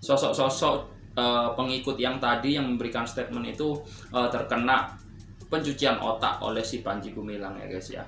sosok-sosok pengikut yang tadi yang memberikan statement itu terkena pencucian otak oleh si Panji Gumilang ya guys ya.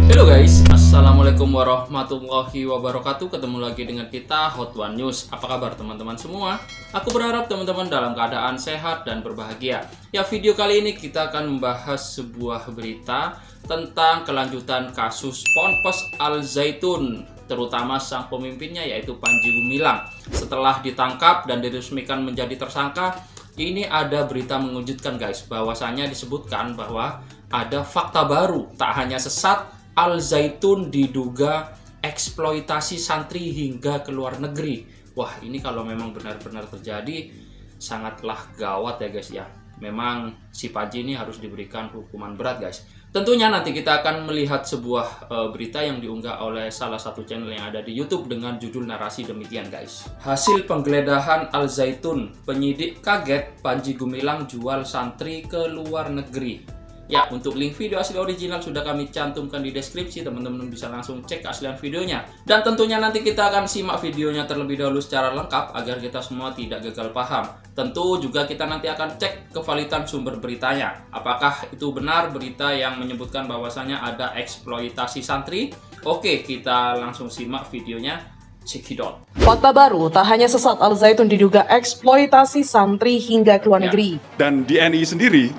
Halo guys, assalamualaikum warahmatullahi wabarakatuh. Ketemu lagi dengan kita Hot One News. Apa kabar teman-teman semua? Aku berharap teman-teman dalam keadaan sehat dan berbahagia. Ya, video kali ini kita akan membahas sebuah berita tentang kelanjutan kasus Ponpes Al Zaitun, terutama sang pemimpinnya yaitu Panji Gumilang. Setelah ditangkap dan diresmikan menjadi tersangka, ini ada berita mengejutkan guys, bahwasanya disebutkan bahwa ada fakta baru. Tak hanya sesat, Al Zaitun diduga eksploitasi santri hingga ke luar negeri. Wah, ini kalau memang benar-benar terjadi sangatlah gawat ya guys ya. Memang si Panji ini harus diberikan hukuman berat guys. Tentunya nanti kita akan melihat sebuah berita yang diunggah oleh salah satu channel yang ada di YouTube dengan judul narasi demikian guys. Hasil penggeledahan Al Zaitun, penyidik kaget Panji Gumilang jual santri ke luar negeri. Ya, untuk link video asli original sudah kami cantumkan di deskripsi, teman-teman bisa langsung cek keaslian videonya. Dan tentunya nanti kita akan simak videonya terlebih dahulu secara lengkap agar kita semua tidak gagal paham. Tentu juga kita nanti akan cek kevalidan sumber beritanya. Apakah itu benar berita yang menyebutkan bahwasanya ada eksploitasi santri? Oke, kita langsung simak videonya. Cekidot. Fakta baru, tak hanya sesat, Al Zaitun diduga eksploitasi santri hingga ke luar negeri. Dan di NI sendiri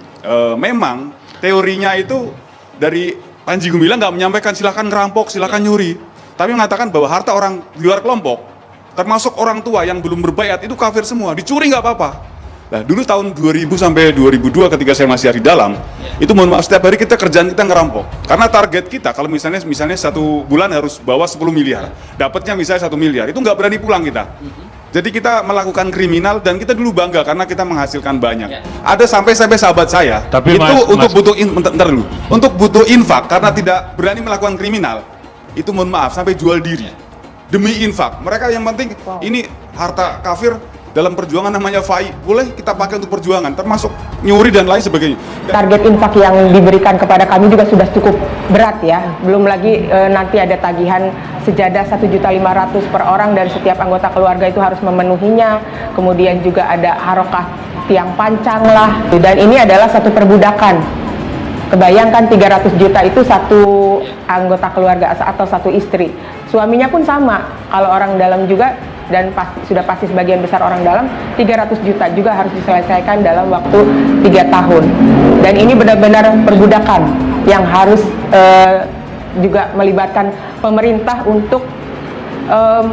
memang teorinya itu dari Panji Gumilang nggak menyampaikan silakan ngerampok, silakan nyuri, tapi mengatakan bahwa harta orang di luar kelompok, termasuk orang tua yang belum berbaiat itu kafir semua, dicuri nggak apa-apa. Nah, dulu tahun 2000 sampai 2002 ketika saya masih di dalam, itu mohon maaf setiap hari kerjaan kita ngerampok. Karena target kita kalau misalnya satu bulan harus bawa 10 miliar, dapatnya misalnya 1 miliar, itu nggak berani pulang kita. Jadi kita melakukan kriminal dan kita dulu bangga karena kita menghasilkan banyak. Ada sampai sahabat saya tapi itu untuk butuh infak karena tidak berani melakukan kriminal. Itu mohon maaf sampai jual diri demi infak. Mereka yang penting ini harta kafir dalam perjuangan namanya fai, boleh kita pakai untuk perjuangan, termasuk nyuri dan lain sebagainya. Target infak yang diberikan kepada kami juga sudah cukup berat ya. Belum lagi nanti ada tagihan sejadah 1.500.000 per orang dan setiap anggota keluarga itu harus memenuhinya. Kemudian juga ada harokah tiang pancang lah. Dan ini adalah satu perbudakan. Kebayangkan 300 juta itu satu anggota keluarga atau satu istri. Suaminya pun sama. Kalau orang dalam juga dan sudah pasti sebagian besar orang dalam, 300 juta juga harus diselesaikan dalam waktu 3 tahun. Dan ini benar-benar perbudakan yang harus juga melibatkan pemerintah untuk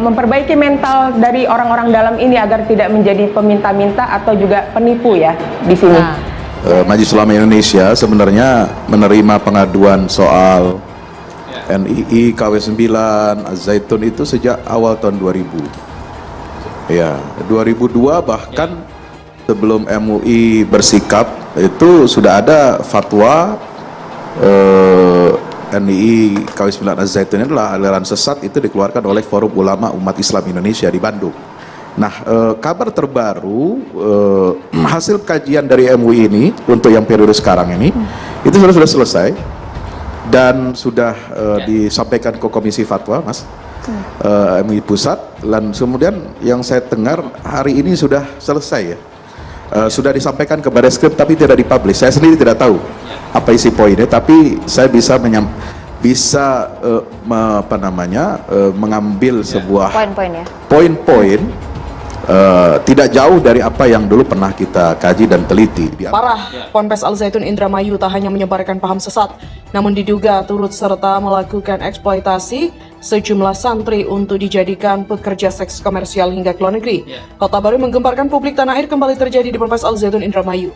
memperbaiki mental dari orang-orang dalam ini agar tidak menjadi peminta-minta atau juga penipu ya di sini. Majelis Ulama Indonesia sebenarnya menerima pengaduan soal NII, KW9, Al Zaitun itu sejak awal tahun 2000. Ya, 2002 bahkan sebelum MUI bersikap itu sudah ada fatwa NII KW9 Al Zaitun adalah aliran sesat, itu dikeluarkan oleh Forum Ulama Umat Islam Indonesia di Bandung. Nah, kabar terbaru hasil kajian dari MUI ini untuk yang periode sekarang ini itu sudah selesai dan sudah disampaikan ke Komisi Fatwa, Mas. MUI Pusat, dan kemudian yang saya dengar hari ini sudah selesai ya, sudah disampaikan ke Barreskrim tapi tidak dipublish. Saya sendiri tidak tahu apa isi poinnya, tapi saya bisa mengambil sebuah poin-poin tidak jauh dari apa yang dulu pernah kita kaji dan teliti. Parah, Ponpes Al Zaitun Indramayu tak hanya menyebarkan paham sesat, namun diduga turut serta melakukan eksploitasi sejumlah santri untuk dijadikan pekerja seks komersial hingga ke luar negeri. Kota baru menggemparkan publik tanah air kembali terjadi di Ponpes Al Zaitun Indramayu.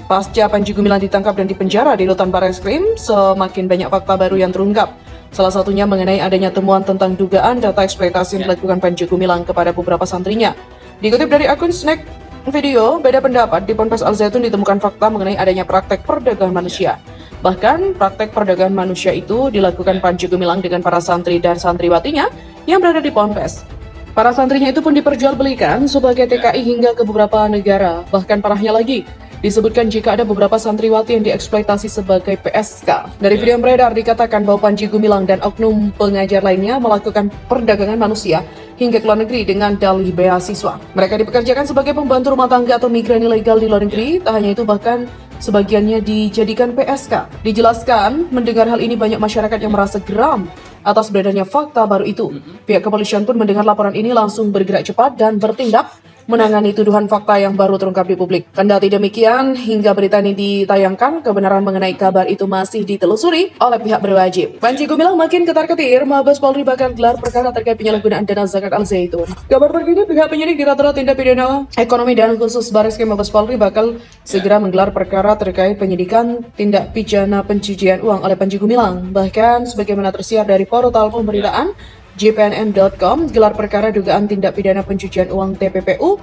Pasca Panji Gumilang ditangkap dan dipenjara di rutan Barreskrim, semakin banyak fakta baru yang terungkap. Salah satunya mengenai adanya temuan tentang dugaan data eksploitasi yang dilakukan Panji Gumilang kepada beberapa santrinya. Dikutip dari akun Snack Video, beda pendapat di Ponpes Al Zaitun ditemukan fakta mengenai adanya praktek perdagangan manusia. Bahkan praktek perdagangan manusia itu dilakukan Panji Gumilang dengan para santri dan santriwatinya yang berada di Ponpes. Para santrinya itu pun diperjualbelikan sebagai TKI hingga ke beberapa negara. Bahkan parahnya lagi, disebutkan jika ada beberapa santriwati yang dieksploitasi sebagai PSK. Dari video yang beredar dikatakan bahwa Panji Gumilang dan oknum pengajar lainnya melakukan perdagangan manusia hingga ke luar negeri dengan dalih beasiswa. Mereka dipekerjakan sebagai pembantu rumah tangga atau migran ilegal di luar negeri. Tak hanya itu, bahkan sebagiannya dijadikan PSK. Dijelaskan, mendengar hal ini banyak masyarakat yang merasa geram atas beredarnya fakta baru itu. Pihak kepolisian pun mendengar laporan ini langsung bergerak cepat dan bertindak menangani tuduhan fakta yang baru terungkap di publik. Kendati demikian, hingga berita ini ditayangkan, kebenaran mengenai kabar itu masih ditelusuri oleh pihak berwajib. Panji Gumilang makin ketar-ketir, Mabes Polri bakal gelar perkara terkait penyalahgunaan dana zakat Al-Zaitun. Kabar terkini, pihak penyidik Direktorat Tindak Pidana Ekonomi dan Khusus Bareskrim Mabes Polri bakal segera menggelar perkara terkait penyidikan tindak pidana pencucian uang oleh Panji Gumilang. Bahkan, sebagaimana tersiar dari portal pemberitaan jpnm.com, gelar perkara dugaan tindak pidana pencucian uang TPPU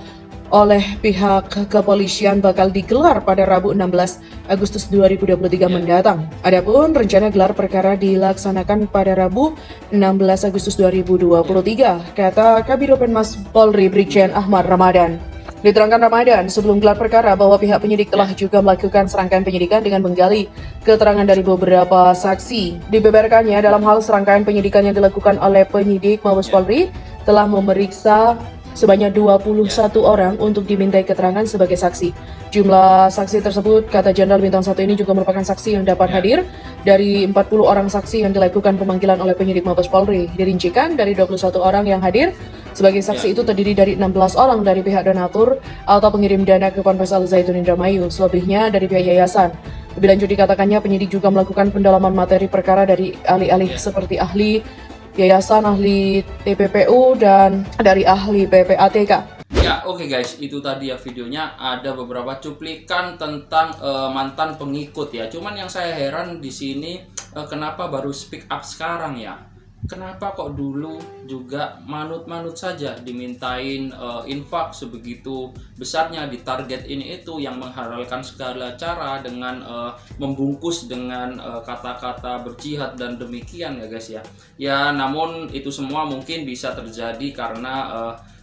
oleh pihak kepolisian bakal digelar pada Rabu 16 Agustus 2023 mendatang. Adapun rencana gelar perkara dilaksanakan pada Rabu 16 Agustus 2023, kata Kabiro Penmas Polri Brigjen Ahmad Ramadan. Diterangkan Ramadan sebelum gelar perkara bahwa pihak penyidik telah juga melakukan serangkaian penyidikan dengan menggali keterangan dari beberapa saksi. Dibeberkannya dalam hal serangkaian penyidikan yang dilakukan oleh penyidik Mabes Polri telah memeriksa sebanyak 21 orang untuk dimintai keterangan sebagai saksi. Jumlah saksi tersebut, kata Jenderal Bintang 1 ini juga merupakan saksi yang dapat hadir dari 40 orang saksi yang dilakukan pemanggilan oleh penyidik Mabes Polri. Dirincikan dari 21 orang yang hadir sebagai saksi itu terdiri dari 16 orang dari pihak donatur atau pengirim dana ke Ponpes Al-Zaitun Indramayu, selebihnya dari pihak yayasan. Lebih lanjut dikatakannya penyidik juga melakukan pendalaman materi perkara dari ahli-ahli seperti ahli yayasan, ahli TPPU, dan dari ahli PPATK. Ya, oke guys, itu tadi ya videonya, ada beberapa cuplikan tentang mantan pengikut ya. Cuman yang saya heran di sini kenapa baru speak up sekarang ya? Kenapa kok dulu juga manut-manut saja dimintain infak sebegitu besarnya di target ini itu, yang menghalalkan segala cara dengan membungkus dengan kata-kata berjihad dan demikian ya guys ya. Ya, namun itu semua mungkin bisa terjadi karena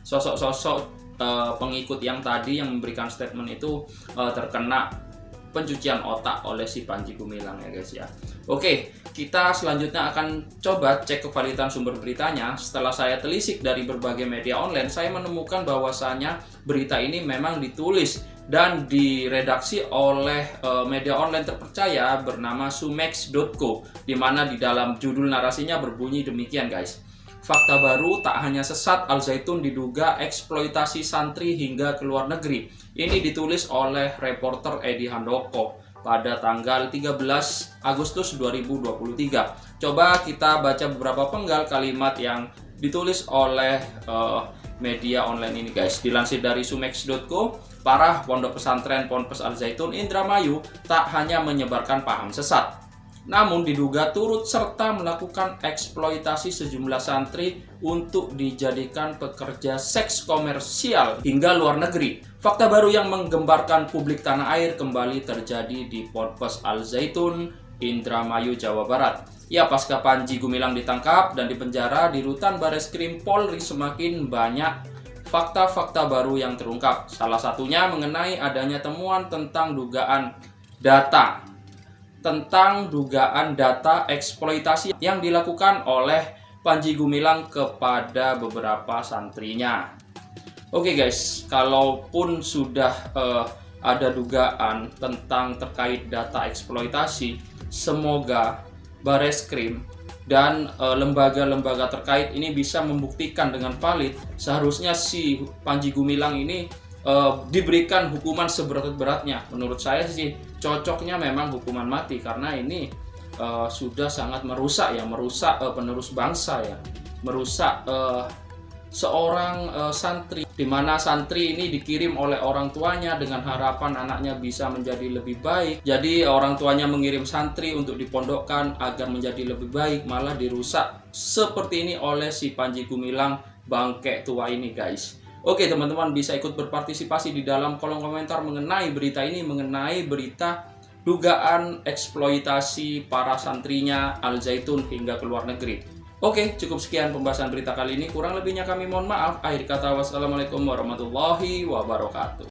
sosok-sosok pengikut yang tadi yang memberikan statement itu terkena pencucian otak oleh si Panji Gumilang ya guys ya. Oke, kita selanjutnya akan coba cek kevalidan sumber beritanya. Setelah saya telisik dari berbagai media online, saya menemukan bahwasanya berita ini memang ditulis dan diredaksi oleh media online terpercaya bernama sumex.co, di mana di dalam judul narasinya berbunyi demikian guys. Fakta baru, tak hanya sesat, Al-Zaitun diduga eksploitasi santri hingga ke luar negeri. Ini ditulis oleh reporter Edi Handoko pada tanggal 13 Agustus 2023. Coba kita baca beberapa penggal kalimat yang ditulis oleh media online ini guys. Dilansir dari sumex.co, para pondok pesantren Ponpes Al-Zaitun Indramayu tak hanya menyebarkan paham sesat, namun diduga turut serta melakukan eksploitasi sejumlah santri untuk dijadikan pekerja seks komersial hingga luar negeri. Fakta baru yang menggembarkan publik tanah air kembali terjadi di Ponpes Al-Zaitun, Indramayu, Jawa Barat. Ya, pasca Panji Gumilang ditangkap dan dipenjara di Rutan Bareskrim Polri, semakin banyak fakta-fakta baru yang terungkap. Salah satunya mengenai adanya temuan tentang dugaan data eksploitasi yang dilakukan oleh Panji Gumilang kepada beberapa santrinya. Oke guys, kalaupun sudah ada dugaan tentang terkait data eksploitasi, semoga Bareskrim dan lembaga-lembaga terkait ini bisa membuktikan dengan valid. Seharusnya si Panji Gumilang ini diberikan hukuman seberat-beratnya. Menurut saya sih cocoknya memang hukuman mati, karena ini sudah sangat merusak penerus bangsa ya, merusak seorang santri, di mana santri ini dikirim oleh orang tuanya dengan harapan anaknya bisa menjadi lebih baik. Jadi orang tuanya mengirim santri untuk dipondokkan agar menjadi lebih baik, malah dirusak seperti ini oleh si Panji Gumilang bangke tua ini guys. Oke teman-teman, bisa ikut berpartisipasi di dalam kolom komentar mengenai berita ini, mengenai berita dugaan eksploitasi para santrinya Al-Zaitun hingga ke luar negeri. Oke, cukup sekian pembahasan berita kali ini. Kurang lebihnya kami mohon maaf. Akhir kata, wassalamualaikum warahmatullahi wabarakatuh.